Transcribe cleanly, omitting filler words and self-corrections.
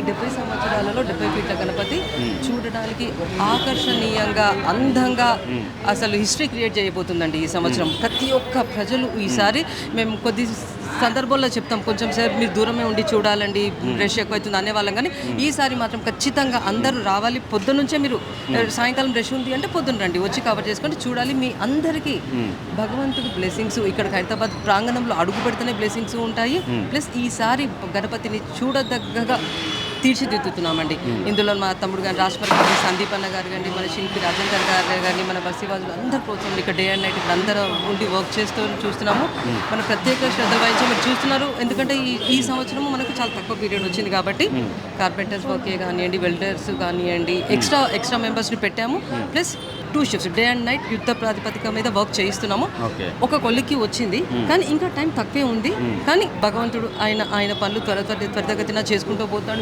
70 సంవత్సరాలలో 70 ఫీట్ల గణపతి చూడడానికి ఆకర్షణీయంగా అందంగా అసలు హిస్టరీ క్రియేట్ చేయబోతుందండి ఈ సంవత్సరం. ప్రతి ఒక్క ప్రజలు ఈసారి మేము కొద్ది సందర్భాల్లో చెప్తాం, కొంచెం సేపు మీరు దూరమే ఉండి చూడాలండి, రష్ ఎక్కువైతుంది అనేవాళ్ళం. కానీ ఈసారి మాత్రం ఖచ్చితంగా అందరూ రావాలి. పొద్దున్నుంచే మీరు సాయంకాలం రష్ ఉంది అంటే పొద్దున్న రండి, వచ్చి కవర్ చేసుకొని చూడాలి. మీ అందరికీ భగవంతుడి బ్లెస్సింగ్స్ ఇక్కడ హైదరాబాద్ ప్రాంగణంలో అడుగు పెడితేనే బ్లెస్సింగ్స్ ఉంటాయి. ప్లస్ ఈసారి గణపతిని చూడదగ్గగా తీర్చిదిద్దుతున్నామండి. ఇందులో మా తమ్ముడు కానీ రాష్ట్రపతి గారి సందీప్ అన్న గారు కానీ, మన శిల్పి రాజేందర్ గారు కానీ, మన బస్సీవాజులు అందరూ ప్రోత్సాహం ఇక్కడ డే అండ్ నైట్ ఇక్కడ అందరూ ఉండి వర్క్ చేస్తూ చూస్తున్నాము. మన ప్రత్యేక శ్రద్ధ వహించి మీరు చూస్తున్నారు. ఎందుకంటే ఈ సంవత్సరం మనకు చాలా తక్కువ పీరియడ్ వచ్చింది కాబట్టి కార్పెంటర్స్ వర్కే కానివ్వండి, వెల్డర్స్ కానివ్వండి, ఎక్స్ట్రా మెంబర్స్ని పెట్టాము. Plus 2 shifts day and night యుద్ధ ప్రాతిపదిక మీద వర్క్ చేయిస్తున్నాము. ఒక కొలిక్కి వచ్చింది కానీ ఇంకా టైం తక్కువే ఉంది. కానీ భగవంతుడు ఆయన పనులు త్వరితగతిన చేసుకుంటూ పోతాడు.